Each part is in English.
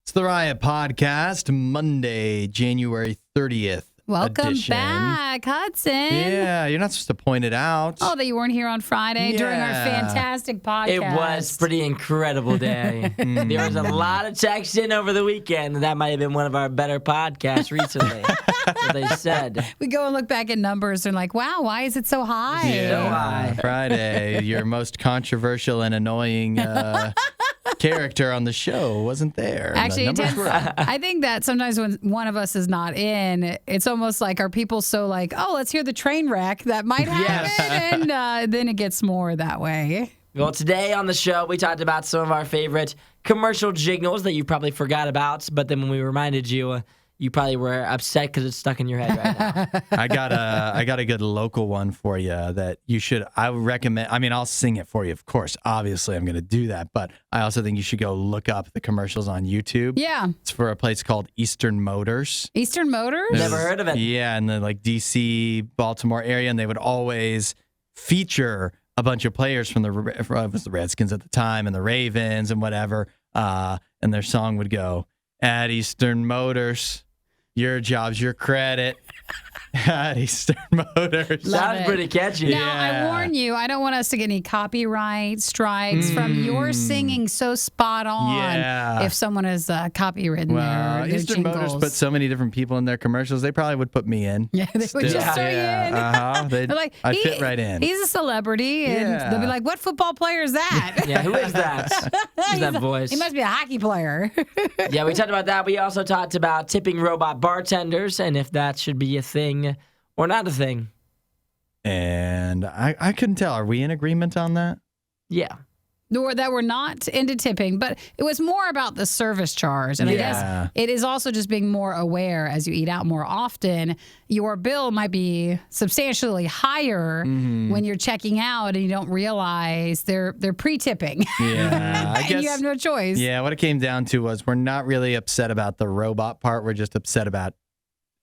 It's the RIOT Podcast, Monday, January 30th. Welcome edition. back, Hudson. Yeah, you're not supposed to point it out. Oh, that you weren't here on Friday during our fantastic podcast. It was a pretty incredible day. There was a lot of text in over the weekend. That might have been one of our better podcasts recently. What they said. We go and look back at numbers and like, wow, why is it so high? Yeah, So high. Friday, your most controversial and annoying character on the show wasn't there. Actually, The numbers were up. I think that sometimes when one of us is not in, it's almost like, are people so like, oh, let's hear the train wreck that might happen? And then it gets more that way. Well, today on the show, we talked about some of our favorite commercial jingles that you probably forgot about. But then when we reminded you, you probably were upset because it's stuck in your head right now. I got a good local one for you that you should. I would recommend. I mean, I'll sing it for you, of course. Obviously, I'm going to do that, but I also think you should go look up the commercials on YouTube. Yeah. It's for a place called Eastern Motors. Eastern Motors? Never heard of it. Yeah, in the like DC, Baltimore area, and they would always feature a bunch of players from it was the Redskins at the time and the Ravens and whatever. And their song would go, "At Eastern Motors, your job's your credit." At Eastern Motors. Sounds pretty catchy. Now, Yeah. I warn you, I don't want us to get any copyright strikes from your singing so spot on. Yeah. If someone has copywritten Well, their Eastern Motors jingles. put so many different people in their commercials, they probably would put me in. Yeah, they would just throw you in. They're like, I'd fit right in. He's a celebrity, and Yeah. they'll be like, "What football player is that?" Yeah, who is that? Who's that voice? He must be a hockey player. Yeah, we talked about that. We also talked about tipping robot bartenders and if that should be a thing or not a thing. And I couldn't tell. Are we in agreement on that? Yeah. Or that we're not into tipping, but it was more about the service charge. And I Yeah. guess it is also just being more aware as you eat out more often. Your bill might be substantially higher when you're checking out and you don't realize they're pre-tipping. Yeah, I and guess. you have no choice. Yeah, what it came down to was we're not really upset about the robot part. We're just upset about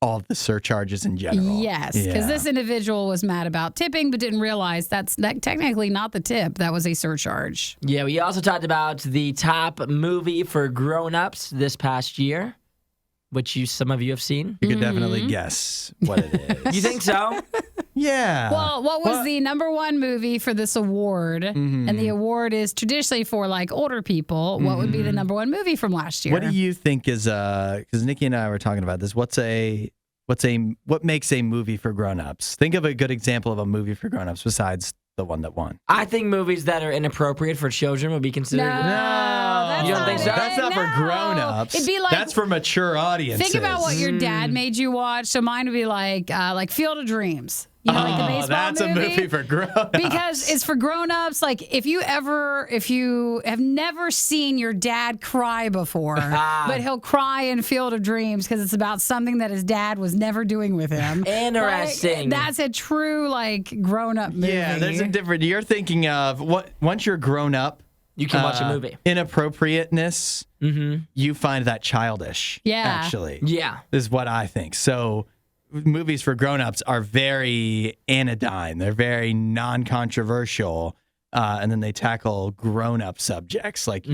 all the surcharges in general. Yes, because this individual was mad about tipping, but didn't realize that's technically not the tip. That was a surcharge. Yeah, we also talked about the top movie for grownups this past year, which some of you have seen. You could definitely guess what it is. You think so? Yeah. Well, what was the number one movie for this award? And the award is traditionally for like older people. What would be the number one movie from last year? What do you think is because Nikki and I were talking about this. What makes a movie for grown-ups? Think of a good example of a movie for grown-ups besides the one that won. I think movies that are inappropriate for children would be considered. No, that's You don't not think so? it. That's not for No. grown-ups. It'd be like, that's for mature audiences. think about what your dad made you watch. So mine would be like Field of Dreams. You know, like the baseball that's a movie for grown-ups. Because it's for grown-ups. Like if you have never seen your dad cry before, but he'll cry in Field of Dreams because it's about something that his dad was never doing with him. Interesting. Like, that's a true like grown-up movie. Yeah, there's a different. You're thinking of once you're grown up, You can watch a movie. Inappropriateness, you find that childish. Yeah. Actually. Yeah. Is what I think. So movies for grown-ups are very anodyne. They're very non-controversial. And then they tackle grown-up subjects like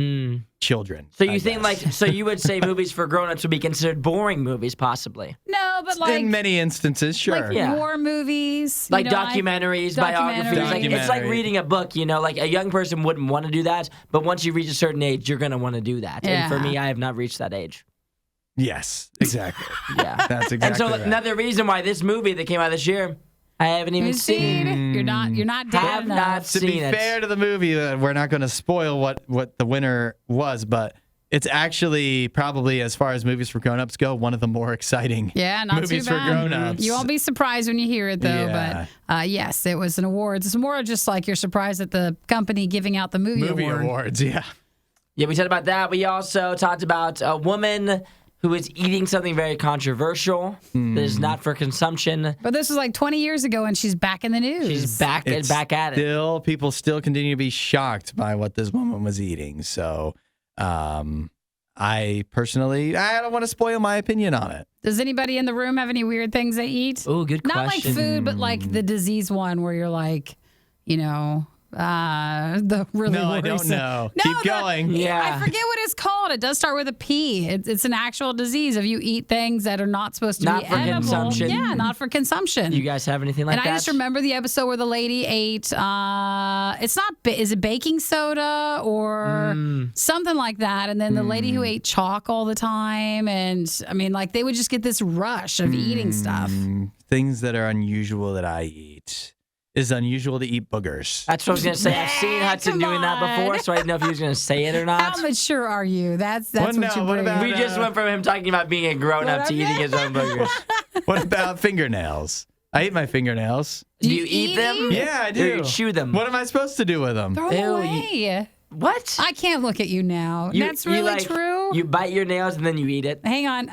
children. So you think so you would say movies for grownups would be considered boring movies, possibly? No, but like in many instances, sure. like Yeah. war movies, Like you know, documentaries, biographies. Like, it's like Documentary. reading a book, you know, like a young person wouldn't want to do that, but once you reach a certain age, you're going to want to do that. And for Yeah. me, I have not reached that age. Yes, exactly. Yeah. That's And exactly so right. another reason why this movie that came out this year, I haven't even You've seen. seen. You're not dad Have enough. not To be seen it. fair to the movie, we're not going to spoil what the winner was, but it's actually probably, as far as movies for grown-ups go, one of the more exciting Yeah, not movies too bad. for grown-ups. You won't be surprised when you hear it, though. Yeah. But yes, it was an award. It's more just like you're surprised at the company giving out the movie award. awards, yeah. Yeah, we talked about that. We also talked about a woman who is eating something very controversial that is not for consumption. But this was like 20 years ago, and she's back in the news. She's back at it. People still continue to be shocked by what this woman was eating. So, I personally, I don't want to spoil my opinion on it. Does anybody in the room have any weird things they eat? Oh, good Not question. like food, but like the disease one where you're like, you know, the really No, I don't worrisome- know. No, Keep the- going. Yeah. I forget what it's called. out. It does start with a P. It's an actual disease if you eat things that are not supposed to Not be for edible. consumption. Yeah, not for consumption. You guys have anything like and that? I just remember the episode where the lady ate, it's not, is it baking soda or something like that? And then the lady who ate chalk all the time. And I mean, like they would just get this rush of eating stuff. Things that are unusual that I eat. Is unusual to eat boogers. That's what I was going to say. I've seen Hudson come doing that on. before, so I didn't know if he was going to say it or not. How mature are you? That's Well, what no, you what bring. about- We just went from him talking about being a grown-up to eating his own boogers. What about fingernails? I eat my fingernails. Do you eat them? Yeah, I Or do. you chew them? What am I supposed to do with them? Throw Ew, them away. What? I can't look at you now. That's you, really like, true. You bite your nails and then you eat it. Hang on.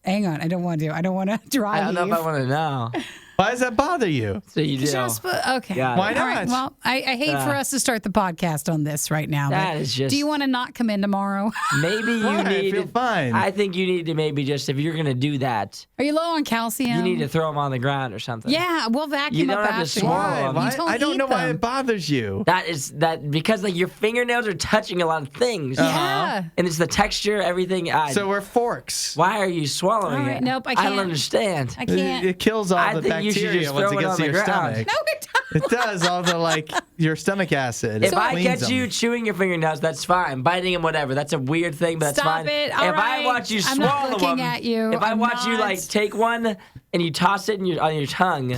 Hang on. I don't want to. I don't want to dry I don't know if I want to know. Why does that bother you? So you do. Okay. Got it. Why All right. not? Well, I hate for us to start the podcast on this right now. That but is just- Do you want to not come in tomorrow? Maybe you Why? I need. feel fine. I think you need to maybe just, if you're going to do that, Are you low on calcium? you need to throw them on the ground or something. Yeah, we'll vacuum You don't up have to after. swallow Why? them. Why? You don't I don't eat know why them. it bothers you. That because like your fingernails are touching a lot of things. Yeah. And it's the texture, everything. So we're forks. Why are you swallowing All right, it? nope, I I don't can't. understand. I can't. It kills all I the think you should bacteria just once throw it it gets on to the your ground. stomach. No, it doesn't. It does all the your stomach acid. If It I cleans catch them. you chewing your fingernails, that's fine. Biting them, whatever. That's a weird thing, but that's Stop fine. it. All if I right. watch you I'm swallow not looking them, at you. if I I'm watch you not. like take one and you toss it on your tongue,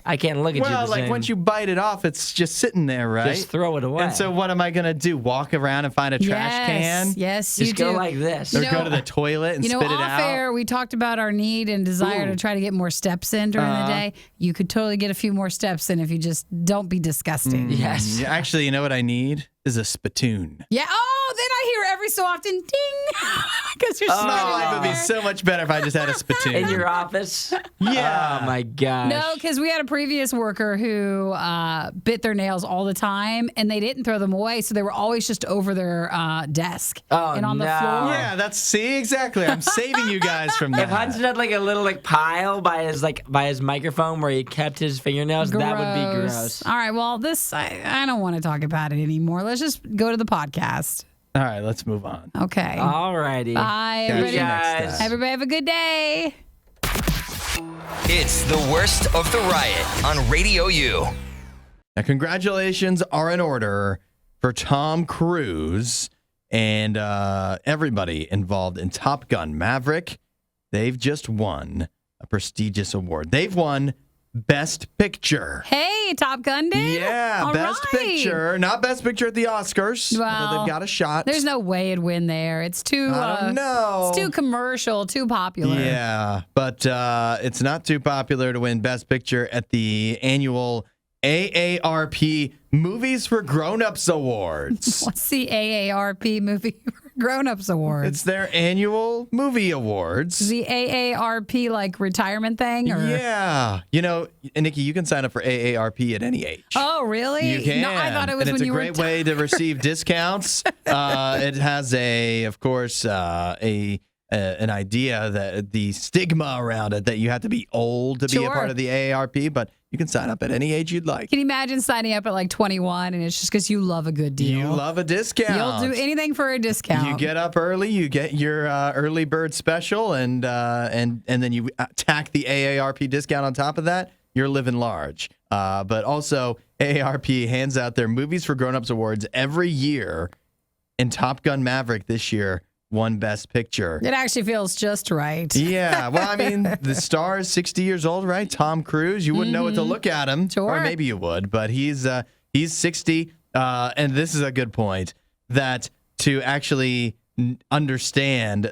I can't look at you Well, the like same. once you bite it off, it's just sitting there, right? Just throw it away. And so what am I gonna do? Walk around and find a trash can? Yes, you just do. go like this. Or You go know- to the toilet and You know, spit it off out? air, we talked about our need and desire to try to get more steps in during the day. You could totally get a few more steps in if you just don't be disgusting. Yes. Yeah, actually, you know what I need is a spittoon. Yeah. Oh, then I hear every so often, ding, because you're My sitting life would be there. so much better if I just had a spittoon. In your office? Yeah. Oh my gosh. No, because we had a previous worker who bit their nails all the time, and they didn't throw them away, so they were always just over their desk Oh, and on the no. floor. Yeah, see exactly. I'm saving you guys from that. If Hudson had like a little like pile by his microphone where he kept his fingernails, that would be gross. All right, well, I don't want to talk about it anymore. Let's just go to the podcast. All right, let's move on. Okay. Alrighty. Bye, Catch you everybody. next guys. time. Everybody have a good day. It's the worst of the riot on Radio U. Now, congratulations are in order for Tom Cruise and everybody involved in Top Gun Maverick. They've just won a prestigious award. They've won Best Picture. Hey, Top Gun did? Yeah, All Best right. Picture. Not Best Picture at the Oscars, although Well, they've got a shot. There's no way it'd win there. It's too. I don't know. It's too commercial, too popular. Yeah, but it's not too popular to win Best Picture at the annual AARP Movies for Grownups Awards. What's the AARP movie Grownups Awards? It's their annual movie awards. the AARP like retirement thing, or Yeah. You know, Nikki, you can sign up for AARP at any age. Oh, really? You can. No, I thought it was and when it's a you great were. way to receive discounts. It has of course, an idea that the stigma around it that you have to be old to be a Sure. part of the AARP, but you can sign up at any age you'd like. Can you imagine signing up at like 21 and it's just because you love a good deal? You love a discount. You'll do anything for a discount. You get up early, you get your early bird special, and then you tack the AARP discount on top of that. You're living large. But also, AARP hands out their Movies for Grownups Awards every year, and Top Gun Maverick this year won Best Picture. It actually feels just right. Yeah, well, I mean, the star is 60 years old, right? Tom Cruise. You wouldn't know what to look at him, Sure. or maybe you would, but he's 60, and this is a good point, that to actually understand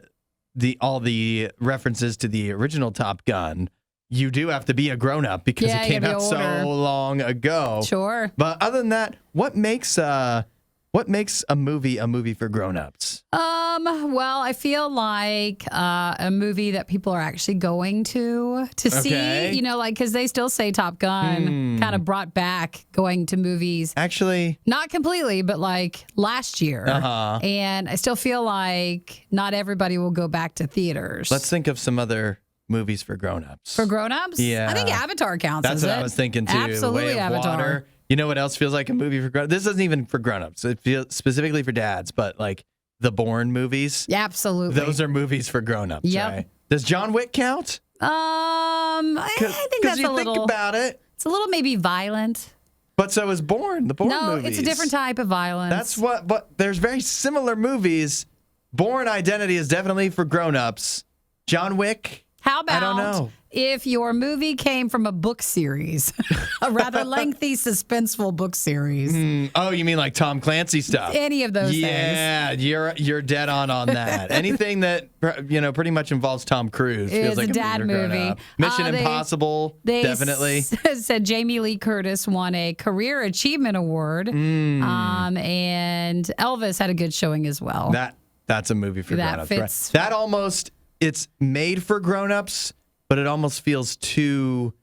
all the references to the original Top Gun, you do have to be a grown-up because Yeah, it you came gotta out be so older. long ago. Sure. But other than that, what makes a movie for grown-ups? Well, I feel like a movie that people are actually going to Okay. see, like, because they still say Top Gun kind of brought back going to movies. Actually, Not completely, but like last year. Uh-huh. And I still feel like not everybody will go back to theaters. let's think of some other movies for grown-ups. For grown-ups? Yeah. I think Avatar counts. That's is what it? I was thinking too. Absolutely, The Way of Avatar. Water. You know what else feels like a movie for grown-ups? This isn't even for grown-ups. It feels specifically for dads, but like the Bourne movies. Yeah, absolutely. Those are movies for grown-ups, Yep. right? Does John Wick count? I think that's you a little. think about it. It's a little maybe violent. But so is Bourne, the Bourne No, movies. it's a different type of violence. That's what, but there's very similar movies. Bourne Identity is definitely for grown-ups. John Wick, How about I don't know. if your movie came from a book series, a rather lengthy, suspenseful book series? Oh, you mean like Tom Clancy stuff? Any of those things. Yeah, you're dead on that. Anything that pretty much involves Tom Cruise Is feels like a dad for movie. grown-up. Mission Impossible, They definitely. said Jamie Lee Curtis won a Career Achievement Award, and Elvis had a good showing as well. That's a movie for That grown-ups. fits. Right? That almost, it's made for grown-ups, but it almost feels too,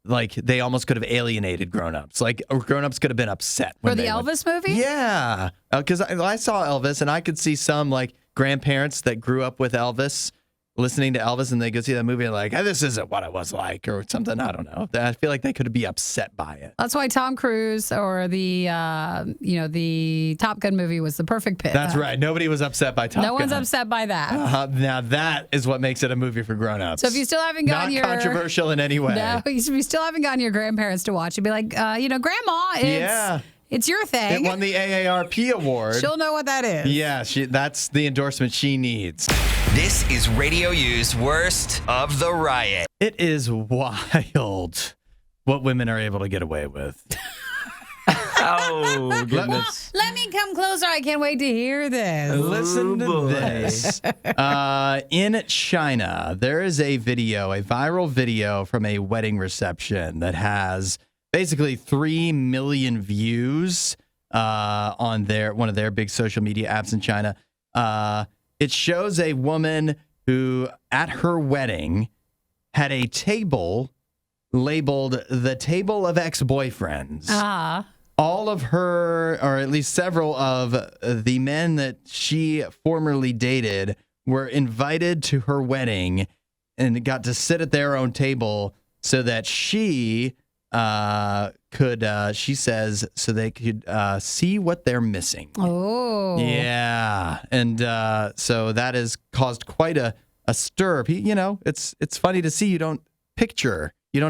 like they almost could have alienated grown-ups. Like grown-ups could have been upset. For when the they went- Elvis movie? Yeah. Because I saw Elvis, and I could see some like grandparents that grew up with Elvis listening to Elvis, and they go see that movie and like, hey, this isn't what it was like, or something. I don't know. I feel like they could be upset by it. That's why Tom Cruise or the Top Gun movie was the perfect pick. That's right. Nobody was upset by Top No Gun. one's upset by that. Now that is what makes it a movie for grown-ups. So if you still haven't Not gotten your controversial in any way. No, if you still haven't gotten your grandparents to watch it, be like, Grandma, it's your It thing. won the AARP award. She'll know what that is. Yeah, that's the endorsement she needs. This is Radio U's Worst of the Riot. It is wild what women are able to get away with. Oh, goodness. Let me come closer. I can't wait to hear this. Listen to boy. this. In China, there is a viral video from a wedding reception that has basically 3 million views on one of their big social media apps in China. It shows a woman who, at her wedding, had a table labeled the table of ex-boyfriends. All of her, or at least several of the men that she formerly dated, were invited to her wedding and got to sit at their own table so that she she says, so they could see what they're missing. Oh. Yeah. And so that has caused quite a stir. It's funny to see. You don't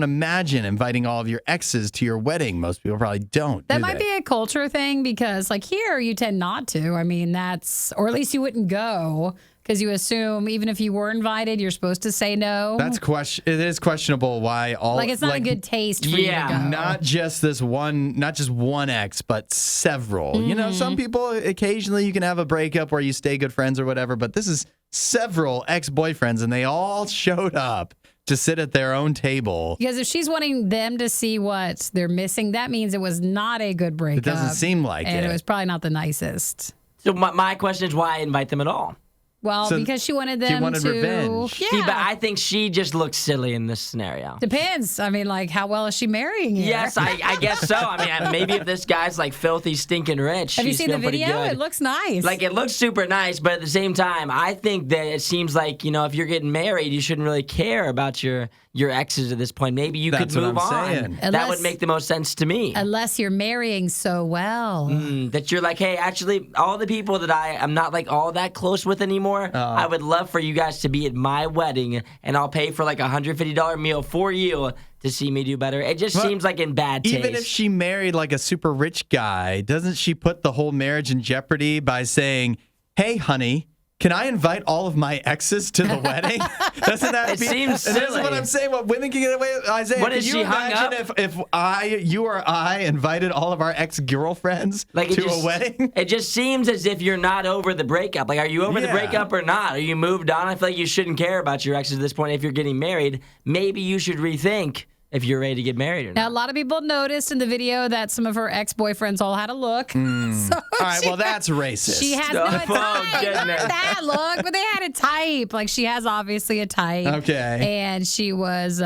imagine inviting all of your exes to your wedding. Most people probably don't. That might be a culture thing because, like, here you tend not to. I mean, or at least you wouldn't go because you assume even if you were invited, you're supposed to say no. It is questionable why all. Like, it's not a good taste for you to go. Not just one ex, but several. Some people, occasionally you can have a breakup where you stay good friends or whatever, but this is several ex-boyfriends and they all showed up to sit at their own table. Because if she's wanting them to see what they're missing, that means it was not a good breakup. It doesn't seem like and it. it was probably not the nicest. So my question is, why invite them at all? Well, So because she wanted them wanted to. revenge. Yeah. See, but I think she just looks silly in this scenario. Depends. I mean, like, how well is she marrying you? Yes, I guess so. I mean, maybe if this guy's like filthy, stinking rich, Have you she's seen the feeling pretty video? good. It looks nice. Like, it looks super nice, but at the same time, I think that it seems like, if you're getting married, you shouldn't really care about your exes at this point. Maybe you That's could what move I'm on. saying. That Unless- would make the most sense to me. Unless you're marrying so well. That you're like, hey, actually, all the people that I'm not like all that close with anymore, I would love for you guys to be at my wedding, and I'll pay for like a $150 meal for you to see me do better. It just seems like in bad taste. Even if she married like a super rich guy, doesn't she put the whole marriage in jeopardy by saying, hey, honey, can I invite all of my exes to the wedding? Doesn't that It seems and That's silly. what I'm saying. What women can get away with. Isaiah, What, can is you she hung imagine if you or I invited all of our ex-girlfriends to a wedding? It just seems as if you're not over the breakup. Like, are you over the Yeah. breakup or not? Are you moved on? I feel like you shouldn't care about your exes at this point if you're getting married. Maybe you should rethink if you're ready to get married or Now, a not. lot of people noticed in the video that some of her ex-boyfriends all had a look. So All right, well, that's racist. she has Oh, no type. Not goodness. that look, but they had a type. Like, she has obviously a type. Okay. And she was,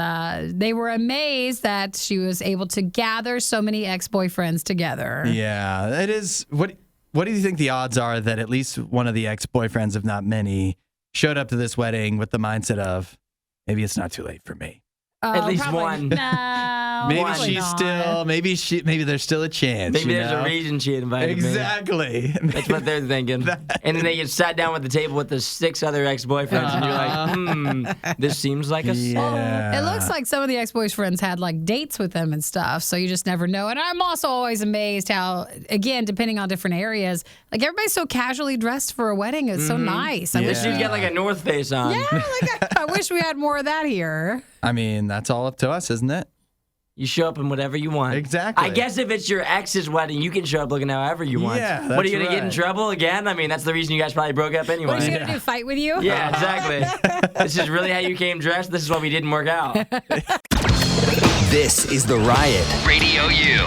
they were amazed that she was able to gather so many ex-boyfriends together. Yeah, it is. What do you think the odds are that at least one of the ex-boyfriends, if not many, showed up to this wedding with the mindset of, maybe it's not too late for me? At least Probably. one. No. No, Maybe probably she's not. still. Maybe there's still a chance. Maybe you there's know? a reason she invited me. Exactly. That's what they're thinking. And then they get sat down with the table with the 6 other ex-boyfriends, and you're like, this seems like a song. Yeah. It looks like some of the ex-boyfriends had like dates with them and stuff, so you just never know. And I'm also always amazed how, again, depending on different areas, like everybody's so casually dressed for a wedding. It's so nice. I wish Wish you'd get like a North Face on. Yeah, like I wish we had more of that here. I mean, that's all up to us, isn't it? You show up in whatever you want. Exactly. I guess if it's your ex's wedding, you can show up looking however you want. Yeah, what are you that's gonna get in right. trouble again? I mean, that's the reason you guys probably broke up anyway. What are you gonna do? Fight with you? Yeah, exactly. This is really how you came dressed. This is why we didn't work out. This is the Riot. Radio U.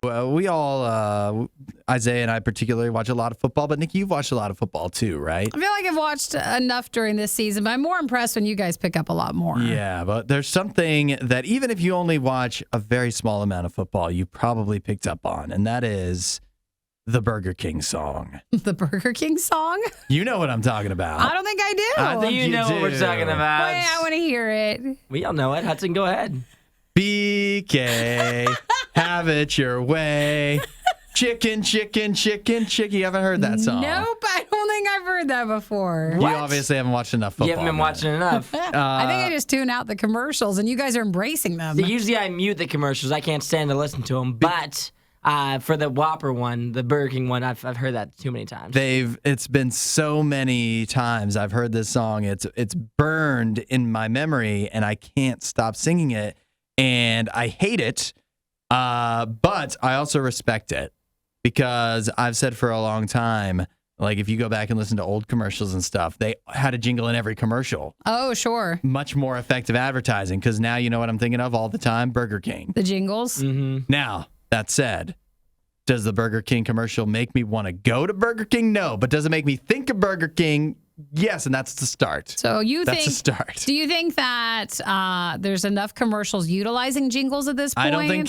Well, we all, Isaiah and I particularly, watch a lot of football. But Nikki, you've watched a lot of football too, right? I feel like I've watched enough during this season, but I'm more impressed when you guys pick up a lot more. Yeah, but there's something that even if you only watch a very small amount of football, you probably picked up on, and that is the Burger King song. The Burger King song? You know what I'm talking about. I don't think I do. I think You you know what we're do. talking about. Wait, I want to hear it. We all know it. Hudson, go ahead. BK, have it your way. Chicken, chicken, chicken, chicken. You haven't heard that song? Nope, I don't think I've heard that before. You obviously haven't watched enough football. You haven't been man. watching enough. I think I just tune out the commercials, and you guys are embracing them. So usually I mute the commercials. I can't stand to listen to them. But for the Whopper one, the Burger King one, I've heard that too many times. It's been so many times I've heard this song. It's burned in my memory, and I can't stop singing it. And I hate it, but I also respect it because I've said for a long time, like if you go back and listen to old commercials and stuff, they had a jingle in every commercial. Oh, sure. Much more effective advertising because now you know what I'm thinking of all the time, Burger King. The jingles. Now, that said, does the Burger King commercial make me want to go to Burger King? No. But does it make me think of Burger King? Yes, and that's the start. So That's the start. Do you think that there's enough commercials utilizing jingles at this point?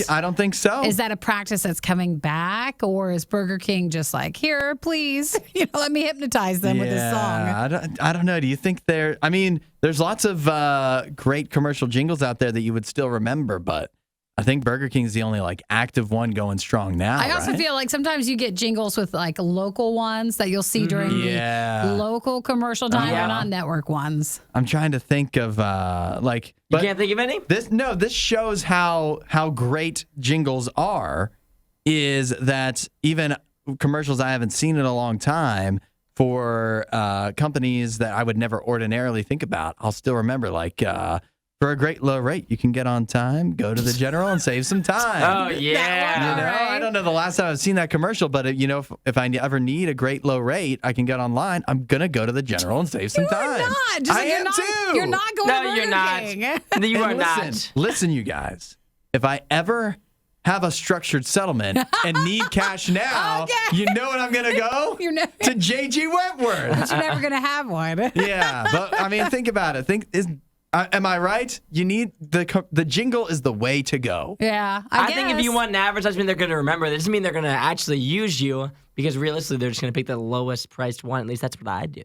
I don't think so. Is that a practice that's coming back, or is Burger King just like, here, please, let me hypnotize them with this song? I don't know. Do you think there's lots of great commercial jingles out there that you would still remember, but I think Burger King's the only like active one going strong now. I also right? feel like sometimes you get jingles with like local ones that you'll see during the local commercial time, or not network ones. I'm trying to think of You can't think of any? This shows how great jingles are. Is that even commercials I haven't seen in a long time for companies that I would never ordinarily think about, I'll still remember, like for a great low rate, you can get on time, go to the General, and save some time. Oh, yeah. You know, I don't know the last time I've seen that commercial, but if I ever need a great low rate, I can get online. I'm gonna go to the General and save some time. You're not. Just I like am too. You're not going to No, Burger you're not. King. You are listen, not. Listen, you guys. If I ever have a structured settlement and need cash now, Okay. you know what I'm gonna go? You're never- to JG Wentworth. You're never going to have one. Yeah, but I mean, think about it. Am I right? You need the jingle is the way to go. Yeah, I think if you want an advertisement, they're going to remember. That doesn't mean they're going to actually use you, because realistically, they're just going to pick the lowest priced one. At least that's what I do.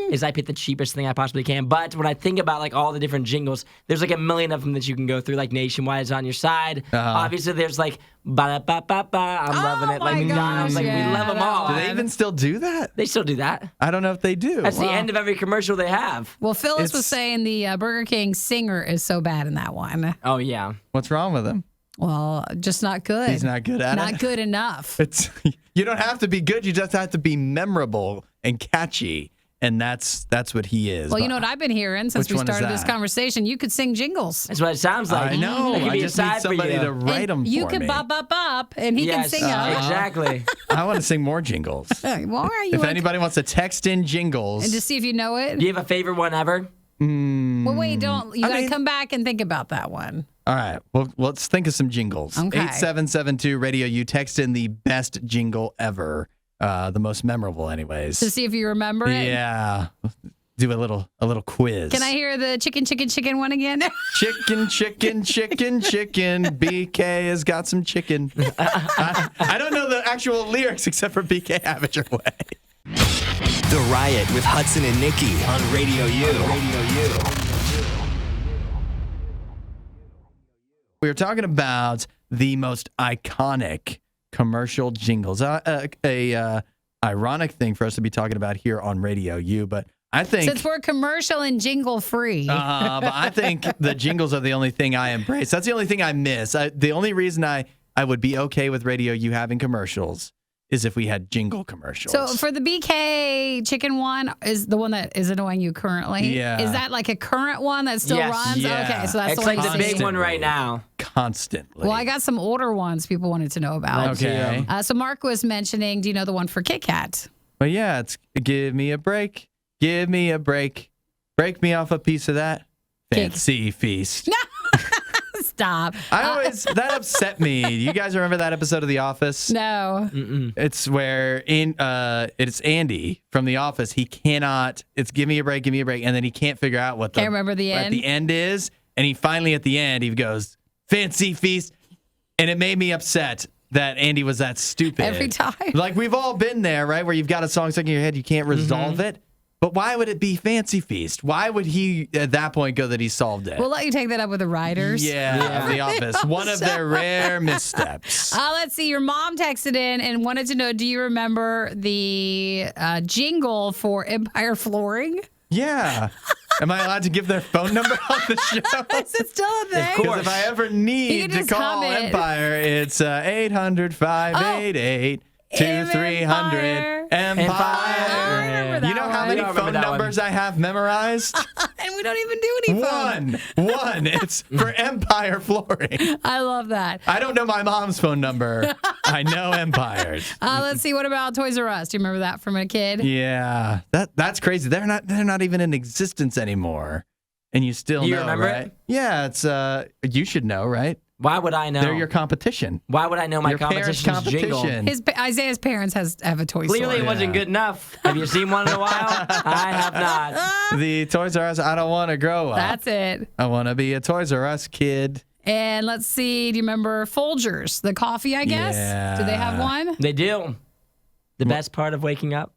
Is I pick the cheapest thing I possibly can. But when I think about like all the different jingles, there's like a million of them that you can go through. Like Nationwide is on your side. Obviously, there's like ba-da-ba-ba-ba. I'm loving it. Like my McDonald's. gosh, Like we yeah, love them that all. Do they even still do that? They still do that. I don't know if they do. That's the end of every commercial they have. Well, Phyllis was It's- saying the Burger King singer is so bad in that one. Oh yeah. What's wrong with him? Well, just not good. He's not good at it. Not good enough. You don't have to be good. You just have to be memorable and catchy, and that's what he is. Well, you know what I've been hearing since Which we one is started this that? conversation? You could sing jingles. That's what it sounds like. I know. That could I be a just need side for somebody you. to write them for You me. could bop, bop, bop, and he Yes, can sing them. exactly. I want to sing more jingles. Well, you If want anybody wants to text in jingles, and just see if you know it. Do you have a favorite one ever? Well, wait, don't. You got to mean- come back and think about that one. all right. Well, let's think of some jingles. Okay. 8772 Radio U. Text in the best jingle ever, the most memorable, anyways. To see if you remember it. Yeah. Do a little quiz. Can I hear the chicken, chicken, chicken one again? Chicken, chicken, chicken, chicken. BK has got some chicken. I don't know the actual lyrics except for BK, have it your way. The Riot with Hudson and Nikki on Radio U. we were talking about the most iconic commercial jingles. Ironic thing for us to be talking about here on Radio U, but I think Since we're commercial and jingle free. but I think the jingles are the only thing I embrace. That's the only thing I miss. The only reason I would be okay with Radio U having commercials is if we had jingle commercials. So for the BK chicken one is the one that is annoying you currently. Yeah. Is that like a current one that still Yes. runs? Yeah. Okay, so that's It's the like one the you see. big one right now. Constantly. Well, I got some older ones people wanted to know about. Okay. So Mark was mentioning, do you know the one for Kit Kat? But yeah, it's give me a break. Give me a break. Break me off a piece of that fancy feast. Stop. That upset me. You guys remember that episode of The Office? No. It's where it's Andy from The Office. He cannot. It's give me a break, and then he can't figure out what Can't remember the at end? the end is, and he finally at the end he goes fancy feast, and it made me upset that Andy was that stupid Every time. Like we've all been there, right? Where you've got a song stuck in your head, you can't resolve it. But why would it be fancy feast? Why would he at that point go that he solved it? We'll let you take that up with the writers. Yeah, The Office. One of their rare missteps. Let's see. Your mom texted in and wanted to know, do you remember the jingle for Empire Flooring? Yeah. Am I allowed to give their phone number on the show? Is it still a thing? Because if I ever You need can to just call hum it. Empire, it's 800-588-2300 Empire. Empire. I remember that You know how one. many I don't remember phone that one. numbers I have memorized? And we don't even do any phone. One. It's for Empire Flooring. I love that. I don't know my mom's phone number. I know Empire's. Let's see. What about Toys R Us? Do you remember that from a kid? Yeah, that's crazy. They're not even in existence anymore, and you still You know, remember right? it? Yeah, it's you should know, right? Why would I know? They're your competition. Why would I know my Your parents' competition's jingle? competition. Isaiah's parents have a toy Clearly, store. it wasn't good enough. Have you seen one in a while? I have not. The Toys R Us. I don't want to grow up. That's it. I want to be a Toys R Us kid. And let's see. Do you remember Folgers, the coffee? I guess. Yeah. Do they have one? They do. The best part of waking up.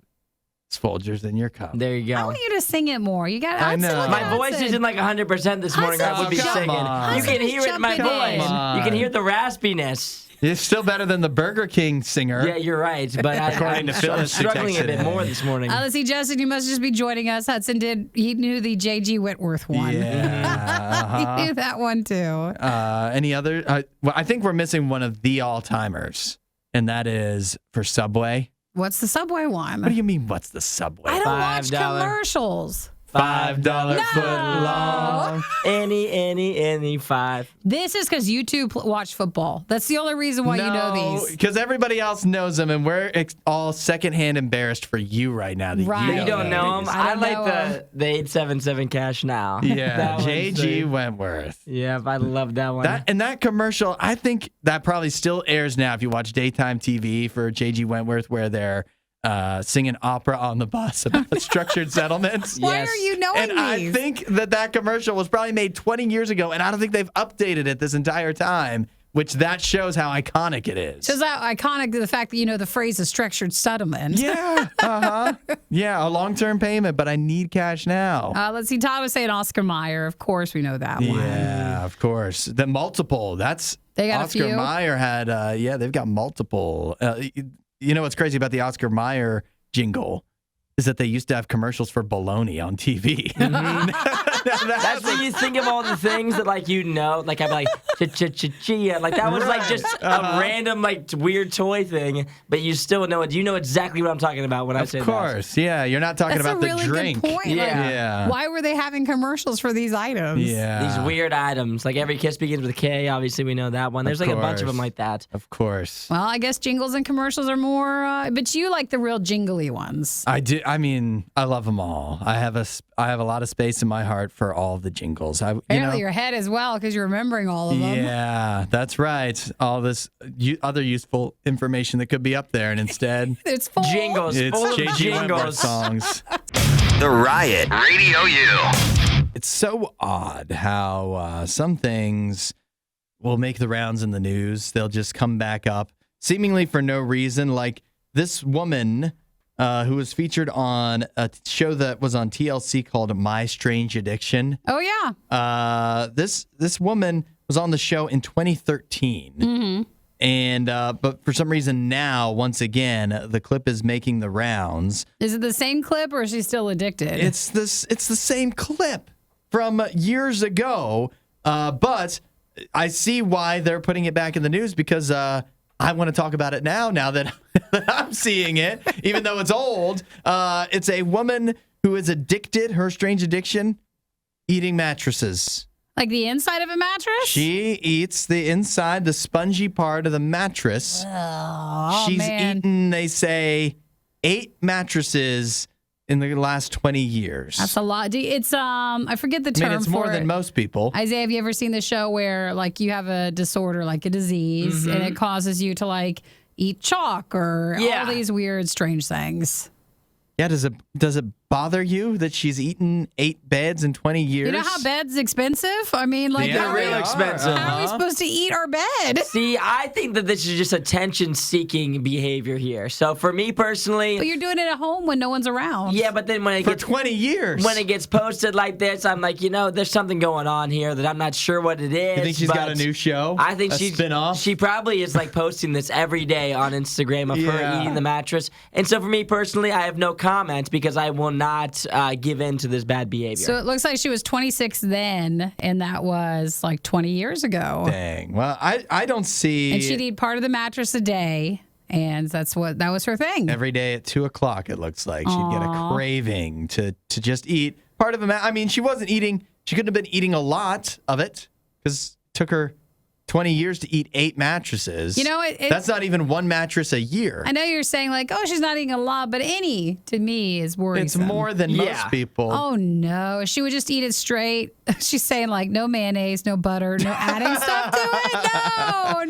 It's Folgers in your cup. There you I go. want you to sing it more. You got. I know. My voice isn't like 100% this morning. I would be come singing. on. You can hear it in my Jumping in. voice. Come on. You can hear the raspiness. It's still better than the Burger King singer. Yeah, you're right. But According to I'm Phyllis, who struggling a texted bit in. more this morning. Let's see, Justin. You must just be joining us. Hudson he knew the J.G. Whitworth one. Yeah. He knew that one too. Any other? Well, I think we're missing one of the all-timers, and that is for Subway. What's the Subway one? What do you mean? What's the Subway? I don't watch $5. commercials. $5 foot long. Any, 5. This is because you two watch football. That's the only reason why you know these. because everybody else knows them, and we're all secondhand embarrassed for you right now. That Right. You don't know him. these. I I don't like know the 877 cash now. Yeah, That one's J.G. the- Wentworth. Yeah, I love that one. That commercial, I think that probably still airs now if you watch daytime TV for J.G. Wentworth, where they're singing opera on the bus about structured settlements. Why Yes. are you knowing And I these? think that commercial was probably made 20 years ago, and I don't think they've updated it this entire time, which that shows how iconic it is. Shows how iconic the fact that you know the phrase is structured settlement. Yeah, yeah, a long-term payment, but I need cash now. Let's see. Todd was saying Oscar Mayer. Of course, we know that one. Yeah, of course. The multiple. That's They got a Oscar few? Mayer had. They've got multiple. You know what's crazy about the Oscar Mayer jingle is that they used to have commercials for bologna on TV. That's when you think of all the things that, like, you know, like I'm like chia, like that was like just a random like weird toy thing, but you still know it. You know exactly what I'm talking about when I say Of that. course, yeah. You're not talking That's about a really the drink. good point. Like, Yeah. why were they having commercials for these items? Yeah, These weird items, like every kiss begins with a K. Obviously, we know that one. There's like a bunch of course. them like that. Of course. Well, I guess jingles and commercials are more, but you like the real jingly ones. I do. I mean, I love them all. I have a lot of space in my heart for all of the jingles. Apparently your head as well, because you're remembering all of them. Yeah, that's right. All this other useful information that could be up there, and instead It's full. Jingles, it's full of J.G. Wentworth jingles. songs. The Riot. Radio U. It's so odd how some things will make the rounds in the news. They'll just come back up seemingly for no reason. Like this woman who was featured on a show that was on TLC called My Strange Addiction. Oh, yeah. This woman was on the show in 2013. Mm-hmm. And but for some reason now, once again, the clip is making the rounds. Is it the same clip or is she still addicted? It's the same clip from years ago, but I see why they're putting it back in the news because I want to talk about it now that I'm seeing it, even though it's old. It's a woman who is addicted, her strange addiction, eating mattresses. Like the inside of a mattress? She eats the inside, the spongy part of the mattress. Oh, She's man. eaten, they say, 8 mattresses in the last 20 years. That's a lot. It's I forget the term I mean, it's for more it. than most people. Isaiah, have you ever seen the show where like you have a disorder, like a disease, and it causes you to like eat chalk or all these weird, strange things? Yeah, does it bother you that she's eaten 8 beds in 20 years? You know how bed's expensive? I mean, like, Yeah, how, real are, expensive. how are we supposed to eat our bed? See, I think that this is just attention-seeking behavior here. So for me personally, But you're doing it at home when no one's around. yeah, but then when it for gets 20 years. when it gets posted like this, I'm like, there's something going on here that I'm not sure what it is. You think she's got a but new show? I think a she's spin-off? She probably is like posting this every day on Instagram of her Yeah. eating the mattress. And so for me personally, I have no comment because I will not give in to this bad behavior. So it looks like she was 26 then, and that was like 20 years ago. Dang. Well, I don't see And she'd eat part of the mattress a day, and that was her thing. every day at 2 o'clock, it looks like. She'd get a craving to just eat part of I mean, she wasn't eating, she couldn't have been eating a lot of it because it took her 20 years to eat 8 mattresses. You know, that's not even 1 mattress a year. I know you're saying like, oh, she's not eating a lot, but any to me is worrisome. It's more than most people. Oh no, she would just eat it straight. She's saying like no mayonnaise, no butter, no adding stuff to it.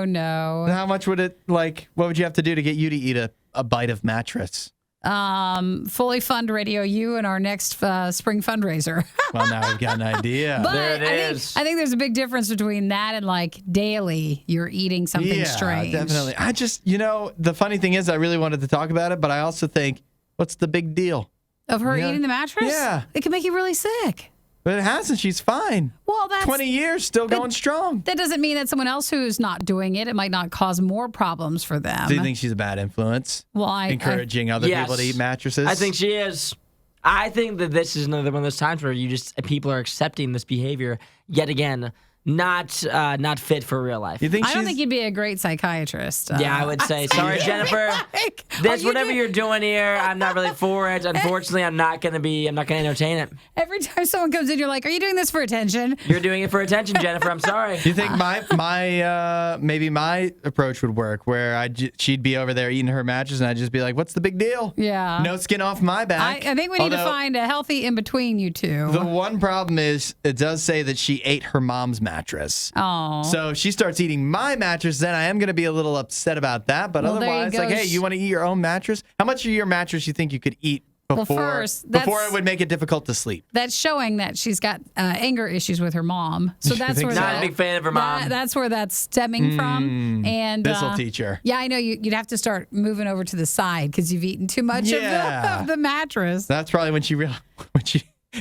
No. How much would it, what would you have to do to get you to eat a bite of mattress? Fully fund RadioU in our next spring fundraiser. Well, now we've got an idea. But There it is. I think there's a big difference between that and like daily you're eating something strange. Definitely. I just, the funny thing is I really wanted to talk about it, but I also think, what's the big deal? Of her Yeah. eating the mattress? Yeah. It can make you really sick. But it hasn't. She's fine. Well, that's 20 years, still going strong. that doesn't mean that someone else who's not doing it, it might not cause more problems for them. Do you think she's a bad influence? Well, Encouraging other Yes. people to eat mattresses? I think she is. I think that this is another one of those times where people are accepting this behavior yet again, not fit for real life. You think I don't she's- think you'd be a great psychiatrist. Yeah, I would say. Sorry, Jennifer. This whatever you're doing here, I'm not really for it. Unfortunately, I'm not gonna entertain it. Every time someone comes in, you're like, "Are you doing this for attention?" You're doing it for attention, Jennifer. I'm sorry. Do you think maybe my approach would work where she'd be over there eating her mattress and I'd just be like, what's the big deal? Yeah. No skin off my back. I think we need to Although, find a healthy in between you two. The one problem is it does say that she ate her mom's mattress. Oh. So if she starts eating my mattress, then I am going to be a little upset about that. But Well, there you otherwise, go. like, hey, you want to eat your own mattress? How much of your mattress you think you could eat before, first, before that's- it would make it difficult to sleep? That's showing that she's got anger issues with her mom. So that's think where so? Not a big fan of her mom. That's where that's stemming from. And This'll teach her. Yeah, I know you'd have to start moving over to the side because you've eaten too much Yeah. of the mattress. That's probably when she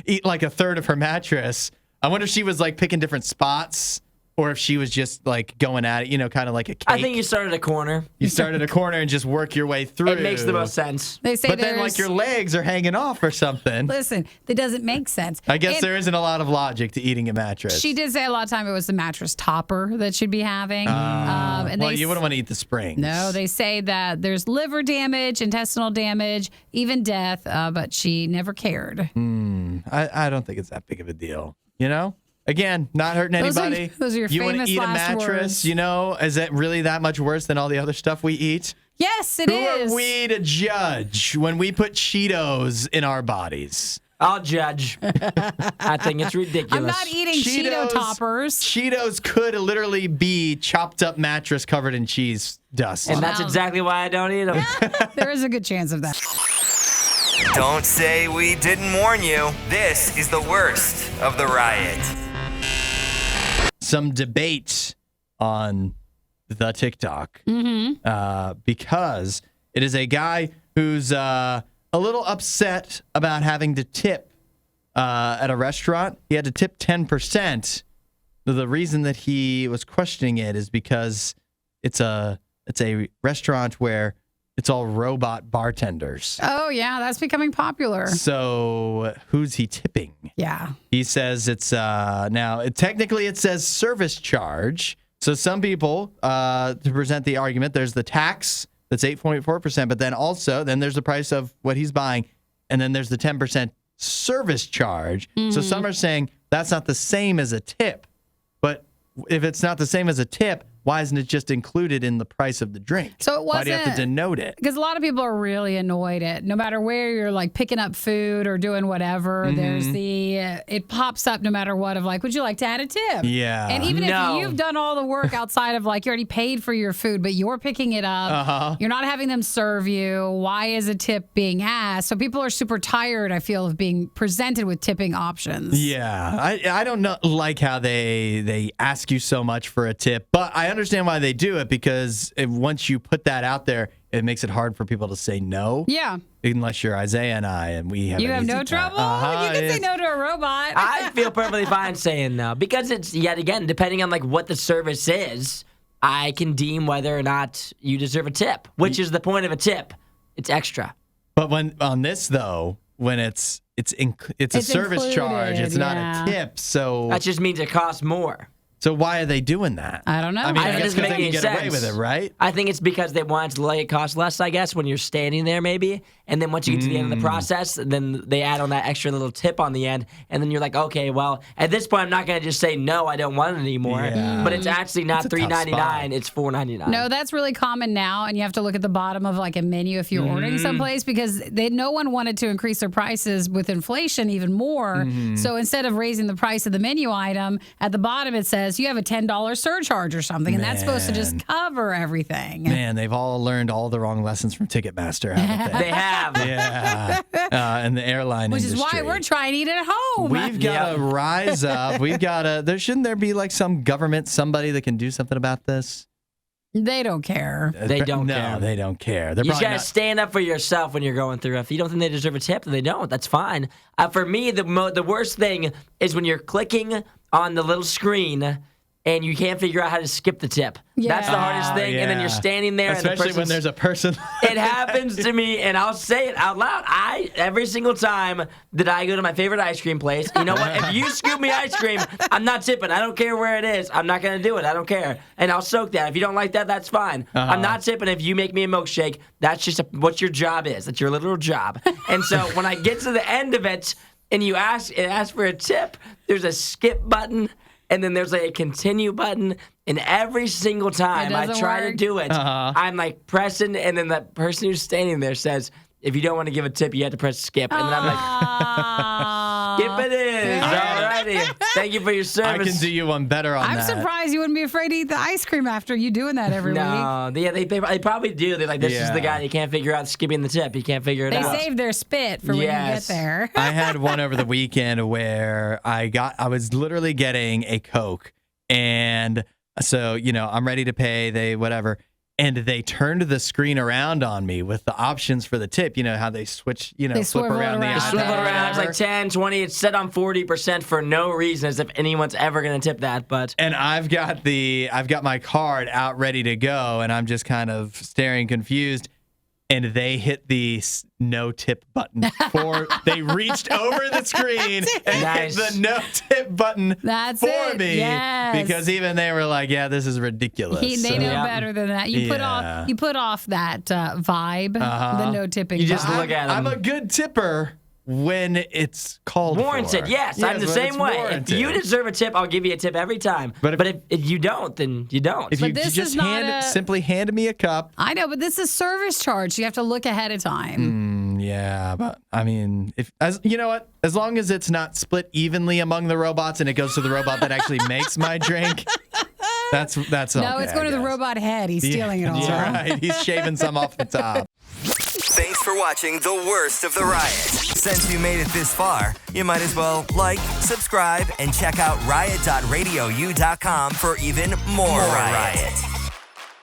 eat like a third of her mattress. I wonder if she was like picking different spots or if she was just like going at it, kind of like a cake. I think you started a corner. You started a corner and just work your way through. It makes the most sense. They say But then like your legs are hanging off or something. Listen, that doesn't make sense. I guess And there isn't a lot of logic to eating a mattress. She did say a lot of time it was the mattress topper that she'd be having. And well, they you wouldn't want to eat the springs. No, they say that there's liver damage, intestinal damage, even death, but she never cared. I don't think it's that big of a deal. Again, not hurting Those are- anybody. those are your you wanna famous eat a last mattress, words. Is it really that much worse than all the other stuff we eat? Yes, it Who is. are we to judge when we put Cheetos in our bodies? I'll judge. I think it's ridiculous. I'm not eating Cheeto toppers. Cheetos could literally be chopped up mattress covered in cheese dust. And that's exactly why I don't eat them. There is a good chance of that. Don't say we didn't warn you. This is the worst of the riot. Some debate on the TikTok because it is a guy who's a little upset about having to tip at a restaurant. He had to tip 10%, the reason that he was questioning it is because it's a restaurant where it's all robot bartenders. Oh, yeah, that's becoming popular. So who's he tipping? Yeah. He says it's technically it says service charge. So some people, to present the argument, there's the tax that's 8.4%, but then there's the price of what he's buying, and then there's the 10% service charge. So some are saying that's not the same as a tip. But if it's not the same as a tip, why isn't it just included in the price of the drink? So it wasn't. Why do you have to denote it? Because a lot of people are really annoyed at no matter where you're like picking up food or doing whatever, there's it pops up no matter what of like, would you like to add a tip? Yeah. And even if you've done all the work outside of like, you already paid for your food, but you're picking it up, you're not having them serve you. Why is a tip being asked? So people are super tired, I feel, of being presented with tipping options. Yeah. I don't like how they ask you so much for a tip, but I understand why they do it because once you put that out there, it makes it hard for people to say no. Yeah. Unless you're Isaiah and I, and we have You have no trouble? You can say no to a robot. I feel perfectly fine saying no because it's, yet again, depending on like what the service is, I can deem whether or not you deserve a tip, which is the point of a tip. It's extra. But when on this though, when it's a service included, charge, it's not a tip. So That just means it costs more. So why are they doing that? I don't know. I mean, I guess doesn't because make they can any get away sense. with it, right? I think it's because they want to let it cost less, I guess, when you're standing there maybe. And then once you get to the end of the process, then they add on that extra little tip on the end. And then you're like, okay, well, at this point, I'm not going to just say, no, I don't want it anymore. Yeah. But it's actually not It's a tough $3.99, spot. it's $4.99. No, that's really common now, and you have to look at the bottom of like a menu if you're ordering someplace because no one wanted to increase their prices with inflation even more. So instead of raising the price of the menu item, at the bottom it says you have a $10 surcharge or something, and that's supposed to just cover everything. Man, they've all learned all the wrong lessons from Ticketmaster, haven't they? They have. Yeah. And the airline Which industry. is why we're trying to eat at home. We've got to rise up. We've got to. Shouldn't there be like some government, somebody that can do something about this? They don't care. They don't care. No, they don't care. They're You just probably gotta not. stand up for yourself when you're going through. If you don't think they deserve a tip, then they don't. That's fine. For me, the worst thing is when you're clicking on the little screen and you can't figure out how to skip the tip. That's the hardest thing. And then you're standing there, especially and when there's a person. It happens to me, and I'll say it out loud. Every single time that I go to my favorite ice cream place, you know what? If you scoop me ice cream, I'm not tipping. I don't care where it is. I'm not gonna do it. I don't care, and I'll soak that. If you don't like that, that's fine. I'm not tipping. If you make me a milkshake, that's just what your job is. That's your literal job. And so when I get to the end of it, and it asks for a tip, there's a skip button. And then there's like a continue button, and every single time I try to do it, I'm like pressing, and then the person who's standing there says, if you don't want to give a tip, you have to press skip. And then I'm like, skip it is. Alrighty. Thank you for your service. I can do you one better on I'm that. surprised you wouldn't be afraid to eat the ice cream after you doing that every week. No, they probably do. They're like, this is the guy that can't figure out skipping the tip. He can't figure it They out. save their spit for when you get there. I had one over the weekend where I was literally getting a Coke, and so I'm ready to pay. And they turned the screen around on me with the options for the tip. You know how they switch, They flip around the iPad. Swivel around. It's like 10, 20. It's set on 40% for no reason, as if anyone's ever going to tip that. But And I've got my card out ready to go, and I'm just kind of staring confused. And they hit the no tip button. They reached over the screen and hit the no tip button for me. Yes. Because even they were like, yeah, this is ridiculous. They know better than that. You put off that vibe, the no tipping. You just vibe. look at them. I'm a good tipper when it's called warranted. for. Yes, I'm the when same it's way. warranted. If you deserve a tip, I'll give you a tip every time. But if you don't, then you don't. If you this just is not simply hand me a cup. I know, but this is service charge. So you have to look ahead of time. Yeah, but I mean, you know what? As long as it's not split evenly among the robots and it goes to the robot that actually makes my drink, that's okay. No, it's going to the robot head. He's stealing it all. Yeah, right. He's shaving some off the top. Thanks for watching the worst of the riot. Since you made it this far, you might as well like, subscribe, and check out riot.radiou.com for even more riot.